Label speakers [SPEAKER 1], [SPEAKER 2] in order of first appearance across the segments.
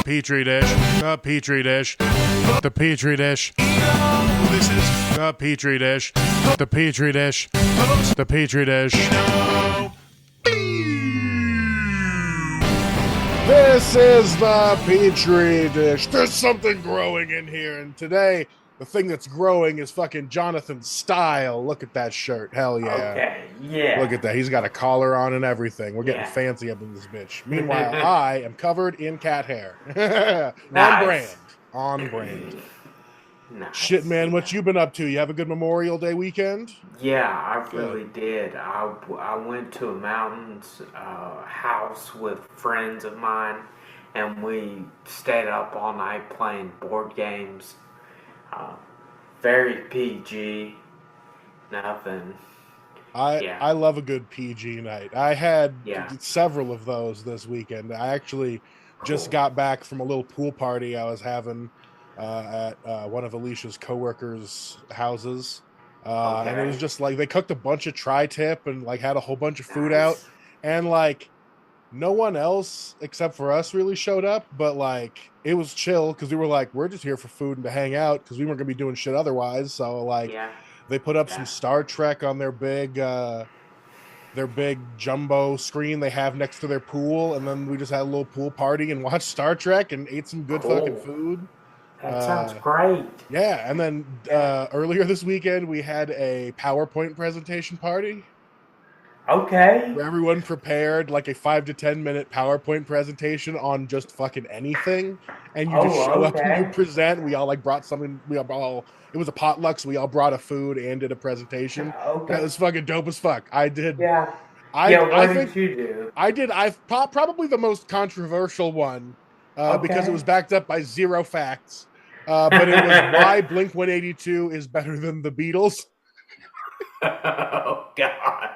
[SPEAKER 1] Petri dish, the Petri dish, the Petri dish. This is the Petri dish, the Petri dish, the Petri dish. This is the Petri dish. There's something growing in here, and today the thing that's growing is fucking Jonathan's style. Look at that shirt. Hell yeah.
[SPEAKER 2] Okay, yeah.
[SPEAKER 1] Look at that. He's got a collar on and everything. We're getting fancy up in this bitch. Meanwhile, I am covered in cat hair.
[SPEAKER 2] Nice.
[SPEAKER 1] On brand.
[SPEAKER 2] Nice.
[SPEAKER 1] Shit, man, what you been up to? You have a good Memorial Day weekend?
[SPEAKER 2] Yeah, I really did. I went to a mountains house with friends of mine, and we stayed up all night playing board games. Very PG. Nothing.
[SPEAKER 1] I love a good PG night. I had several of those this weekend. I actually just got back from a little pool party I was having at one of Alicia's coworkers' houses. And it was just like they cooked a bunch of tri-tip and like had a whole bunch of food out, and like no one else except for us really showed up, but like it was chill because we were like, we're just here for food and to hang out because we weren't gonna be doing shit otherwise. So like they put up some Star Trek on their big jumbo screen they have next to their pool, and then we just had a little pool party and watched Star Trek and ate some good fucking food.
[SPEAKER 2] That sounds great.
[SPEAKER 1] Yeah, and then earlier this weekend we had a PowerPoint presentation party.
[SPEAKER 2] Okay.
[SPEAKER 1] Where everyone prepared like a 5 to 10 minute PowerPoint presentation on just fucking anything, and you just show up and you present. We all like brought something. It was a potluck, so we all brought a food and did a presentation. That was fucking dope as fuck. I did.
[SPEAKER 2] Yeah.
[SPEAKER 1] What
[SPEAKER 2] did you do?
[SPEAKER 1] I did. Probably the most controversial one because it was backed up by zero facts. But it was why Blink-182 is better than the Beatles.
[SPEAKER 2] Oh God.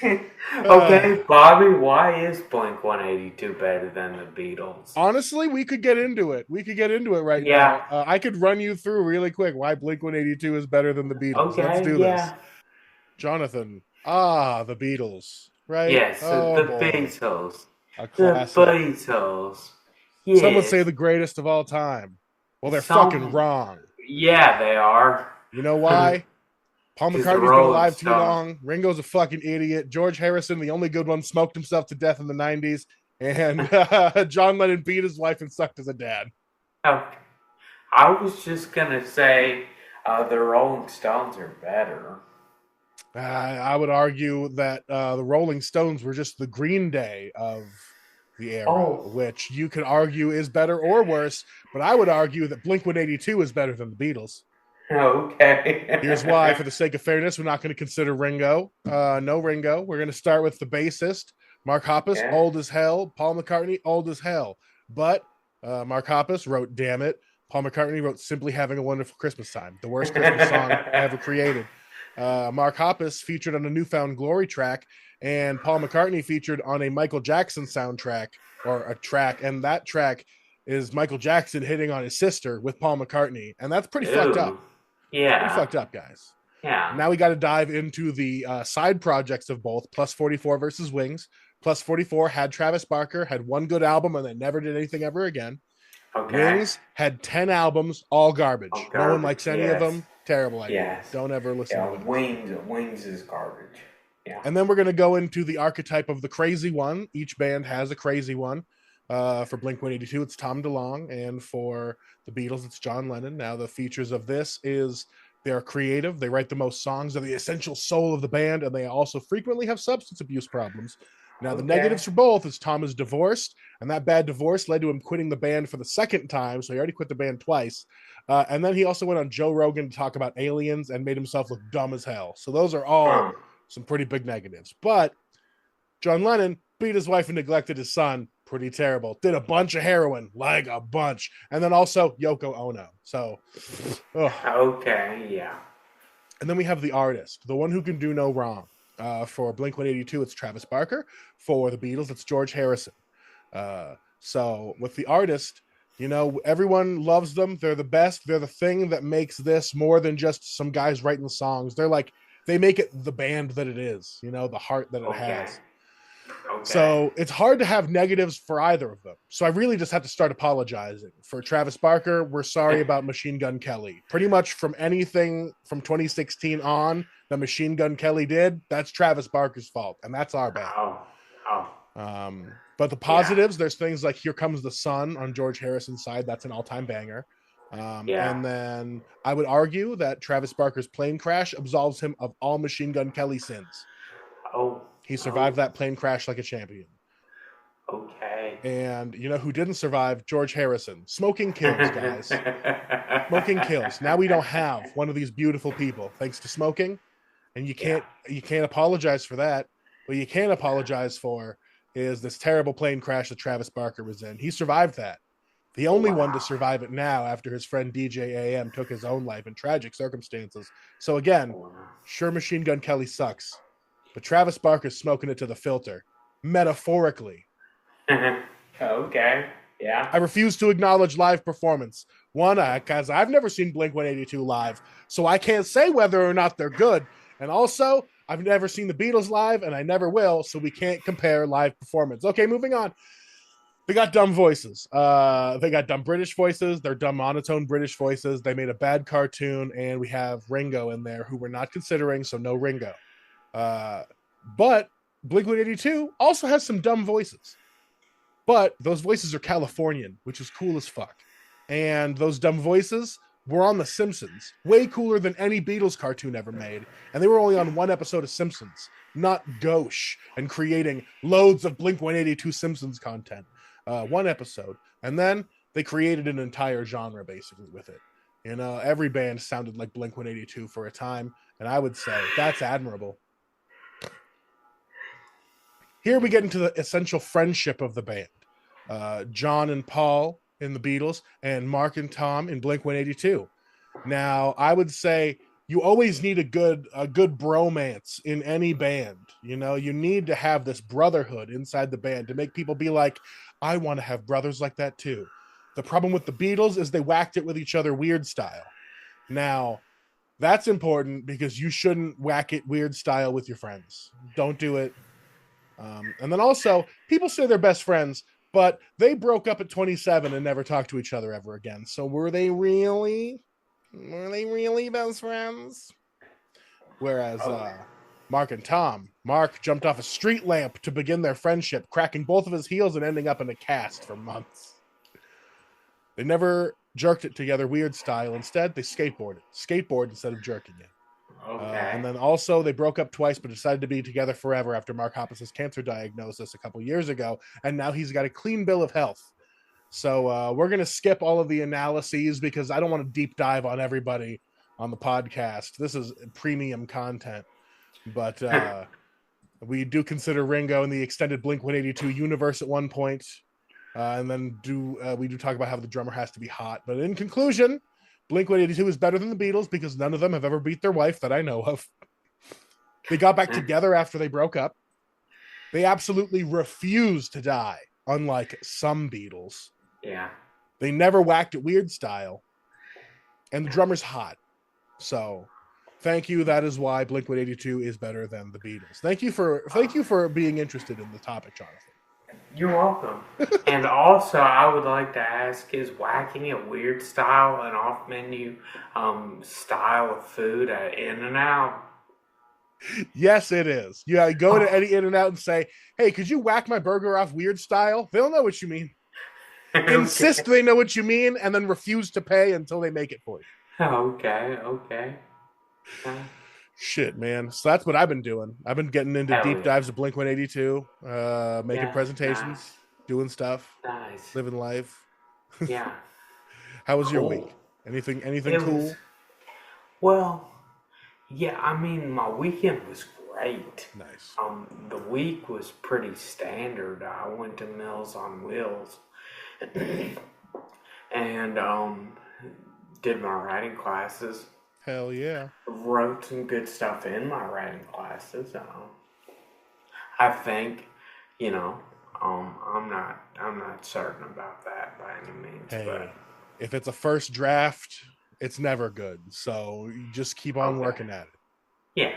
[SPEAKER 2] Okay, Bobby, why is Blink-182 better than the Beatles?
[SPEAKER 1] Honestly, we could get into it. Right now. I could run you through really quick why Blink-182 is better than the Beatles.
[SPEAKER 2] Okay,
[SPEAKER 1] let's do this. Jonathan. The Beatles. Right?
[SPEAKER 2] Yes, the Beatles.
[SPEAKER 1] A classic.
[SPEAKER 2] The Beatles. Yes.
[SPEAKER 1] Some would say the greatest of all time. Well, they're fucking wrong.
[SPEAKER 2] Yeah, they are.
[SPEAKER 1] You know why? Paul McCartney's been alive too long. Ringo's a fucking idiot. George Harrison, the only good one, smoked himself to death in the 90s. And John Lennon beat his wife and sucked as a dad.
[SPEAKER 2] Okay. I was just going to say the Rolling Stones are better.
[SPEAKER 1] I would argue that the Rolling Stones were just the Green Day of the era, which you could argue is better or worse. But I would argue that Blink-182 is better than the Beatles.
[SPEAKER 2] Okay.
[SPEAKER 1] Here's why. For the sake of fairness, we're not going to consider Ringo. No Ringo. We're going to start with the bassist, Mark Hoppus, old as hell. Paul McCartney, old as hell. But Mark Hoppus wrote Damn It. Paul McCartney wrote Simply Having a Wonderful Christmas Time, the worst Christmas song ever created. Mark Hoppus featured on a Newfound Glory track, and Paul McCartney featured on a Michael Jackson soundtrack, or a track, and that track is Michael Jackson hitting on his sister with Paul McCartney, and that's pretty fucked up.
[SPEAKER 2] Yeah.
[SPEAKER 1] Pretty fucked up, guys.
[SPEAKER 2] Yeah.
[SPEAKER 1] Now we got to dive into the side projects of both. Plus 44 versus Wings. Plus 44 had Travis Barker, had one good album, and then never did anything ever again.
[SPEAKER 2] Okay.
[SPEAKER 1] Wings had 10 albums, all garbage. No one likes any of them. Terrible idea. Don't ever listen to it.
[SPEAKER 2] Wings is garbage. Yeah.
[SPEAKER 1] And then we're going to go into the archetype of the crazy one. Each band has a crazy one. For Blink-182, it's Tom DeLonge, and for the Beatles, it's John Lennon. Now, the features of this is they're creative. They write the most songs. They're the essential soul of the band, and they also frequently have substance abuse problems. Now, the negatives for both is Tom is divorced, and that bad divorce led to him quitting the band for the second time, so he already quit the band twice. And then he also went on Joe Rogan to talk about aliens and made himself look dumb as hell. So those are all some pretty big negatives. But John Lennon beat his wife and neglected his son. Pretty terrible. Did a bunch of heroin, like a bunch. And then also Yoko Ono. So,
[SPEAKER 2] okay, yeah.
[SPEAKER 1] And then we have the artist, the one who can do no wrong. For Blink-182, it's Travis Barker. For the Beatles, it's George Harrison. So with the artist, you know, everyone loves them. They're the best. They're the thing that makes this more than just some guys writing songs. They're like, they make it the band that it is, you know, the heart that it has.
[SPEAKER 2] Okay.
[SPEAKER 1] So it's hard to have negatives for either of them. So I really just have to start apologizing. For Travis Barker, we're sorry about Machine Gun Kelly. Pretty much from anything from 2016 on that Machine Gun Kelly did, that's Travis Barker's fault, and that's our bad.
[SPEAKER 2] Oh, oh,
[SPEAKER 1] But the
[SPEAKER 2] yeah,
[SPEAKER 1] positives, there's things like Here Comes the Sun on George Harrison's side. That's an all-time banger.
[SPEAKER 2] yeah.
[SPEAKER 1] And then I would argue that Travis Barker's plane crash absolves him of all Machine Gun Kelly sins.
[SPEAKER 2] Oh,
[SPEAKER 1] He survived
[SPEAKER 2] oh,
[SPEAKER 1] that plane crash like a champion.
[SPEAKER 2] okay.
[SPEAKER 1] And you know who didn't survive? George Harrison. Smoking kills, guys. Smoking kills. Now we don't have one of these beautiful people thanks to smoking, and
[SPEAKER 2] Yeah.
[SPEAKER 1] you can't apologize for that. What you can't apologize for is this terrible plane crash that Travis Barker was in. He survived that. The only one to
[SPEAKER 2] Wow.
[SPEAKER 1] survive it now after his friend DJ AM took his own life in tragic circumstances. So again,
[SPEAKER 2] Wow.
[SPEAKER 1] sure, Machine Gun Kelly sucks, but Travis Barker's smoking it to the filter, metaphorically.
[SPEAKER 2] Okay. Yeah.
[SPEAKER 1] I refuse to acknowledge live performance. One, because I've never seen Blink-182 live, so I can't say whether or not they're good. And also, I've never seen the Beatles live, and I never will, so we can't compare live performance. Okay, moving on. They got dumb voices. They got dumb British voices. They're dumb monotone British voices. They made a bad cartoon, and we have Ringo in there, who we're not considering, so no Ringo. But Blink-182 also has some dumb voices. But those voices are Californian, which is cool as fuck. And those dumb voices were on The Simpsons, way cooler than any Beatles cartoon ever made. And they were only on one episode of Simpsons, not Gauche and creating loads of Blink-182 Simpsons content. One episode. And then they created an entire genre basically with it. You know, every band sounded like Blink-182 for a time. And I would say that's admirable. Here we get into the essential friendship of the band. John and Paul in the Beatles, and Mark and Tom in Blink-182. Now, I would say you always need a good bromance in any band. You know, you need to have this brotherhood inside the band to make people be like, I want to have brothers like that too. The problem with the Beatles is they whacked it with each other weird style. Now, that's important because you shouldn't whack it weird style with your friends. Don't do it. And then also, people say they're best friends, but they broke up at 27 and never talked to each other ever again. So were they really best friends? Whereas Mark and Tom, Mark jumped off a street lamp to begin their friendship, cracking both of his heels and ending up in a cast for months. They never jerked it together weird style. Instead, they skateboard instead of jerking it.
[SPEAKER 2] Okay.
[SPEAKER 1] And then also they broke up twice, but decided to be together forever after Mark Hoppus's cancer diagnosis a couple years ago. And now he's got a clean bill of health. So we're going to skip all of the analyses because I don't want to deep dive on everybody on the podcast. This is premium content. But we do consider Ringo in the extended Blink-182 universe at one point. And then we do talk about how the drummer has to be hot. But in conclusion, Blink-182 is better than the Beatles because none of them have ever beat their wife that I know of. They got back together after they broke up. They absolutely refused to die, unlike some Beatles.
[SPEAKER 2] Yeah.
[SPEAKER 1] They never whacked it weird style. And the drummer's hot. So thank you. That is why Blink-182 is better than the Beatles. Thank you for being interested in the topic, Jonathan.
[SPEAKER 2] You're welcome. And also, I would like to ask, is whacking a weird style an off-menu style of food at In-N-Out?
[SPEAKER 1] Yes, it is. You go to any In-N-Out and say, hey, could you whack my burger off weird style? They'll know what you mean. Insist they know what you mean and then refuse to pay until they make it for you.
[SPEAKER 2] Okay.
[SPEAKER 1] Shit, man. So that's what I've been doing. I've been getting into deep dives of Blink-182, making presentations, doing stuff, living life.
[SPEAKER 2] Yeah.
[SPEAKER 1] How was your week? Anything cool?
[SPEAKER 2] Well, yeah, I mean, my weekend was great.
[SPEAKER 1] Nice.
[SPEAKER 2] The week was pretty standard. I went to Meals on Wheels and did my writing classes.
[SPEAKER 1] Hell yeah.
[SPEAKER 2] Wrote some good stuff in my writing classes. I think, I'm not certain about that by any means.
[SPEAKER 1] Hey,
[SPEAKER 2] but
[SPEAKER 1] if it's a first draft, it's never good. So you just keep on working at it.
[SPEAKER 2] Yeah.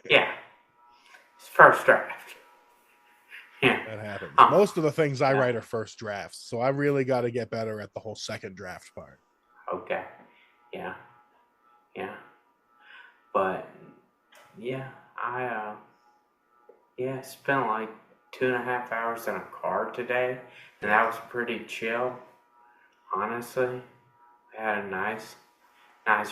[SPEAKER 2] Yeah. It's first draft. Yeah.
[SPEAKER 1] That happens.
[SPEAKER 2] Oh,
[SPEAKER 1] Most of the things I
[SPEAKER 2] yeah.
[SPEAKER 1] write are first drafts, so I really got to get better at the whole second draft part.
[SPEAKER 2] Okay. Yeah. Yeah. But yeah, I spent like 2.5 hours in a car today, and that was pretty chill. Honestly, I had a nice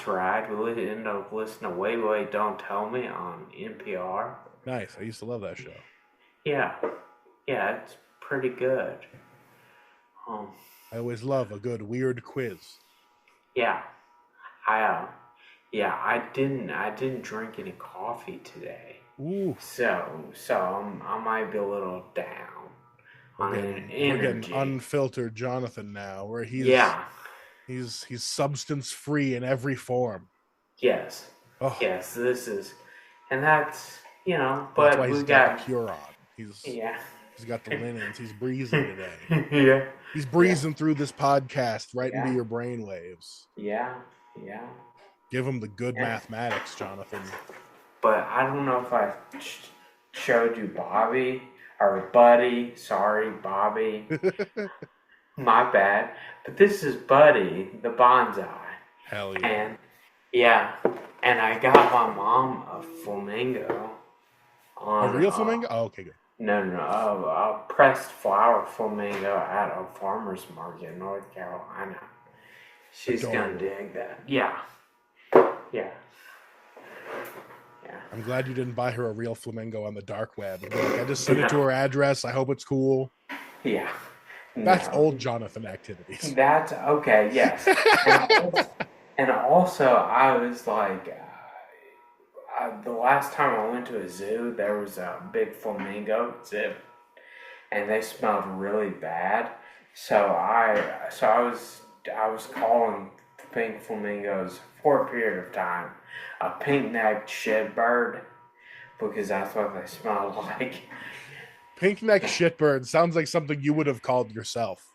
[SPEAKER 2] ride. We ended up listening to Wait Wait Don't Tell Me on NPR.
[SPEAKER 1] Nice. I used to love that show.
[SPEAKER 2] Yeah, yeah, it's pretty good. Um,
[SPEAKER 1] I always love a good weird quiz.
[SPEAKER 2] yeah, I I didn't drink any coffee today,
[SPEAKER 1] Ooh,
[SPEAKER 2] so I might be a little down on
[SPEAKER 1] we're getting
[SPEAKER 2] energy.
[SPEAKER 1] unfiltered Jonathan now, where
[SPEAKER 2] Yeah,
[SPEAKER 1] he's substance free in every form.
[SPEAKER 2] yes,
[SPEAKER 1] Oh,
[SPEAKER 2] yes. This is, and that's
[SPEAKER 1] that's why
[SPEAKER 2] but
[SPEAKER 1] he's
[SPEAKER 2] we
[SPEAKER 1] got the
[SPEAKER 2] got
[SPEAKER 1] cure on.
[SPEAKER 2] yeah,
[SPEAKER 1] He's got the linens. He's breezy today.
[SPEAKER 2] yeah,
[SPEAKER 1] He's
[SPEAKER 2] yeah,
[SPEAKER 1] breezing through this podcast right into
[SPEAKER 2] yeah,
[SPEAKER 1] your brain waves.
[SPEAKER 2] yeah, yeah,
[SPEAKER 1] Give him the good
[SPEAKER 2] yeah.
[SPEAKER 1] mathematics, Jonathan.
[SPEAKER 2] But I don't know if I showed you Bobby or Buddy. Sorry, Bobby. My bad. But this is Buddy, the bonsai.
[SPEAKER 1] Hell yeah.
[SPEAKER 2] And yeah, and I got my mom a flamingo
[SPEAKER 1] A
[SPEAKER 2] on
[SPEAKER 1] real flamingo? Oh, okay, good.
[SPEAKER 2] no, a pressed flower flamingo at a farmer's market in North Carolina. She's
[SPEAKER 1] Adorable.
[SPEAKER 2] gonna dig that. Yeah. Yeah. Yeah.
[SPEAKER 1] I'm glad you didn't buy her a real flamingo on the dark web. Like, I just sent it to her address. I hope it's cool.
[SPEAKER 2] Yeah.
[SPEAKER 1] That's
[SPEAKER 2] No.
[SPEAKER 1] old Jonathan activities.
[SPEAKER 2] That's okay, yes. And also I was like, the last time I went to a zoo, there was a big flamingo exhibit, and they smelled really bad. So I was calling the pink flamingos for a period of time a pink-necked shitbird because that's what they smelled like.
[SPEAKER 1] Pink neck shitbird sounds like something you would have called yourself.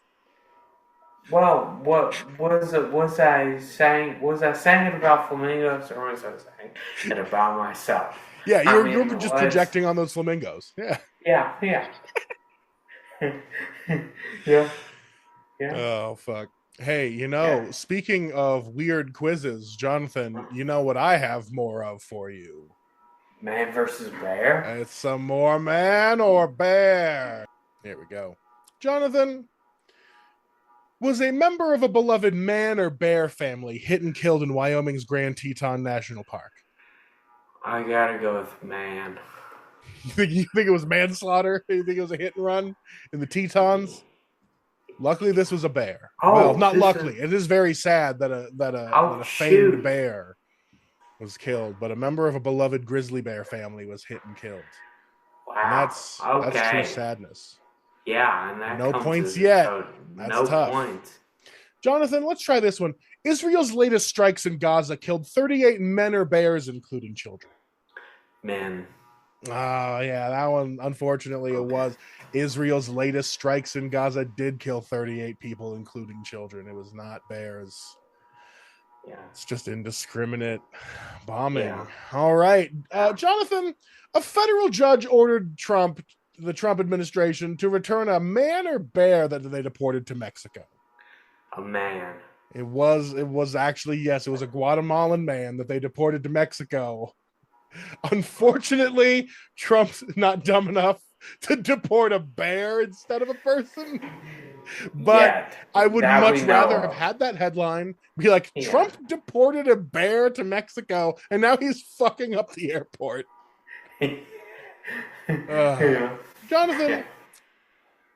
[SPEAKER 2] Well, what was it? Was I saying? Was I saying it about flamingos, or was I saying it about myself?
[SPEAKER 1] Yeah,
[SPEAKER 2] I
[SPEAKER 1] you're
[SPEAKER 2] mean,
[SPEAKER 1] just projecting on those flamingos. Yeah.
[SPEAKER 2] Yeah, yeah, yeah.
[SPEAKER 1] Oh fuck. Hey, speaking of weird quizzes, Jonathan, you know what I have more of for you?
[SPEAKER 2] Man versus bear.
[SPEAKER 1] It's some more man or bear. Here we go. Jonathan, was a member of a beloved man or bear family hit and killed in Wyoming's Grand Teton National Park?
[SPEAKER 2] I gotta go with man.
[SPEAKER 1] You think it was manslaughter? You think it was a hit and run in the Tetons? Luckily, this was a bear. Well, not luckily. It is very sad that a famed bear was killed, but a member of a beloved grizzly bear family was hit and killed.
[SPEAKER 2] Wow.
[SPEAKER 1] And that's true sadness.
[SPEAKER 2] Yeah, and that
[SPEAKER 1] no points yet. That's
[SPEAKER 2] no
[SPEAKER 1] tough.
[SPEAKER 2] Points.
[SPEAKER 1] Jonathan, let's try this one. Israel's latest strikes in Gaza killed 38 men or bears, including children.
[SPEAKER 2] Men.
[SPEAKER 1] Oh, yeah, that one, unfortunately, it was. Israel's latest strikes in Gaza did kill 38 people, including children. It was not bears.
[SPEAKER 2] Yeah.
[SPEAKER 1] It's just indiscriminate bombing.
[SPEAKER 2] Yeah.
[SPEAKER 1] All right. Jonathan, a federal judge ordered the Trump administration, to return a man or bear that they deported to Mexico.
[SPEAKER 2] A man.
[SPEAKER 1] It was actually, yes, it was a Guatemalan man that they deported to Mexico. Unfortunately, Trump's not dumb enough to deport a bear instead of a person. But I would much rather have had that headline be like, Trump deported a bear to Mexico, and now he's fucking up the airport. Jonathan,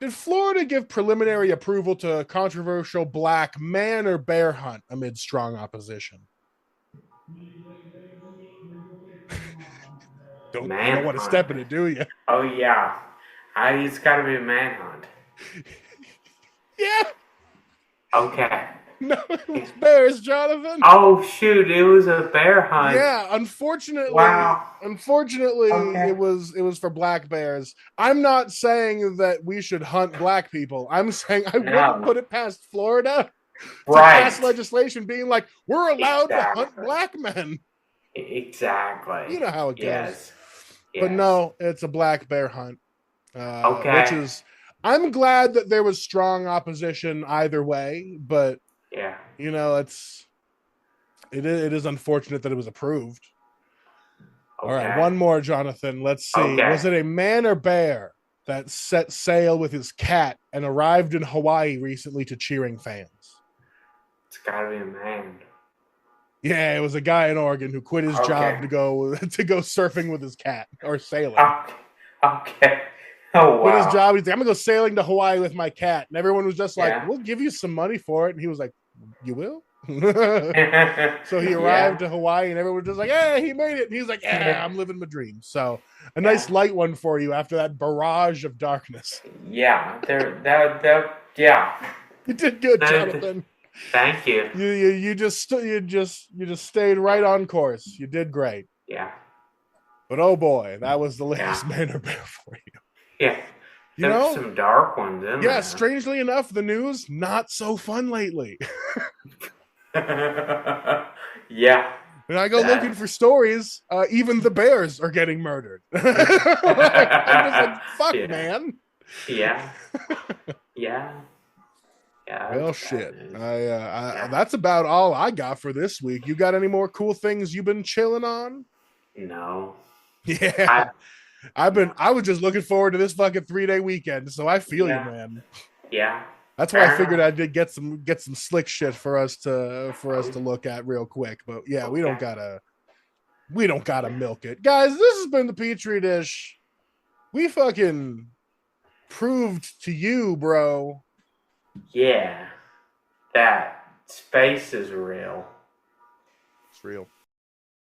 [SPEAKER 1] did Florida give preliminary approval to a controversial black man or bear hunt amid strong opposition? Don't want to step in it, do you?
[SPEAKER 2] Oh, yeah. It's got to be a manhunt.
[SPEAKER 1] Yeah.
[SPEAKER 2] Okay.
[SPEAKER 1] No, it was bears, Jonathan.
[SPEAKER 2] Oh, shoot. It was a bear hunt.
[SPEAKER 1] Yeah, unfortunately.
[SPEAKER 2] Wow.
[SPEAKER 1] Unfortunately, it was for black bears. I'm not saying that we should hunt black people. I'm saying I wouldn't put it past Florida to pass legislation being like, we're allowed to hunt black men.
[SPEAKER 2] Exactly.
[SPEAKER 1] You know how it goes.
[SPEAKER 2] Yes.
[SPEAKER 1] But no, it's a black bear hunt. which
[SPEAKER 2] Okay.
[SPEAKER 1] is, I'm glad that there was strong opposition either way, but
[SPEAKER 2] Yeah.
[SPEAKER 1] it is unfortunate that it was approved. All right,
[SPEAKER 2] Okay.
[SPEAKER 1] one more, Jonathan. Let's see.
[SPEAKER 2] Okay.
[SPEAKER 1] Was it a man or bear that set sail with his cat and arrived in Hawaii recently to cheering fans?
[SPEAKER 2] It's gotta be a man.
[SPEAKER 1] Yeah, it was a guy in Oregon who quit his job
[SPEAKER 2] Okay.
[SPEAKER 1] to go to go surfing with his cat or sailing.
[SPEAKER 2] Okay. Okay. Oh
[SPEAKER 1] Quit his
[SPEAKER 2] wow.
[SPEAKER 1] job. He's like, I'm gonna go sailing to Hawaii with my cat, and everyone was just like,
[SPEAKER 2] Yeah.
[SPEAKER 1] "We'll give you some money for it." And he was like, "You will." So he arrived
[SPEAKER 2] Yeah.
[SPEAKER 1] to Hawaii, and everyone was just like, "Hey, he made it!" And he's like, "Yeah, I'm living my dream." So a
[SPEAKER 2] Yeah.
[SPEAKER 1] nice light one for you after that barrage of darkness.
[SPEAKER 2] Yeah. Yeah.
[SPEAKER 1] You did good,
[SPEAKER 2] That,
[SPEAKER 1] Jonathan.
[SPEAKER 2] thank you.
[SPEAKER 1] You just stayed right on course. You did great.
[SPEAKER 2] Yeah.
[SPEAKER 1] But oh boy, that was the
[SPEAKER 2] Yeah.
[SPEAKER 1] latest man or bear for you.
[SPEAKER 2] Yeah.
[SPEAKER 1] You
[SPEAKER 2] There's
[SPEAKER 1] know,
[SPEAKER 2] some dark ones in
[SPEAKER 1] yeah,
[SPEAKER 2] there.
[SPEAKER 1] strangely enough, the news not so fun lately.
[SPEAKER 2] Yeah.
[SPEAKER 1] And I go looking
[SPEAKER 2] That.
[SPEAKER 1] for stories, even the bears are getting murdered. Like, I'm just like, fuck,
[SPEAKER 2] Yeah.
[SPEAKER 1] man.
[SPEAKER 2] Yeah. Yeah. Yeah.
[SPEAKER 1] Well,
[SPEAKER 2] That's bad
[SPEAKER 1] shit.
[SPEAKER 2] news. Yeah.
[SPEAKER 1] That's about all I got for this week. You got any more cool things you've been chilling on?
[SPEAKER 2] No. I.
[SPEAKER 1] Yeah,
[SPEAKER 2] No.
[SPEAKER 1] I was just looking forward to this fucking 3-day weekend. So I feel you,
[SPEAKER 2] Yeah.
[SPEAKER 1] man.
[SPEAKER 2] Yeah.
[SPEAKER 1] That's why I
[SPEAKER 2] Fair
[SPEAKER 1] figured
[SPEAKER 2] enough.
[SPEAKER 1] I did get some slick shit for us to look at real quick. But yeah,
[SPEAKER 2] Okay.
[SPEAKER 1] we don't gotta
[SPEAKER 2] Yeah.
[SPEAKER 1] milk it, guys. This has been the Petri Dish. We fucking proved to you, bro.
[SPEAKER 2] Yeah. That space is real.
[SPEAKER 1] It's real.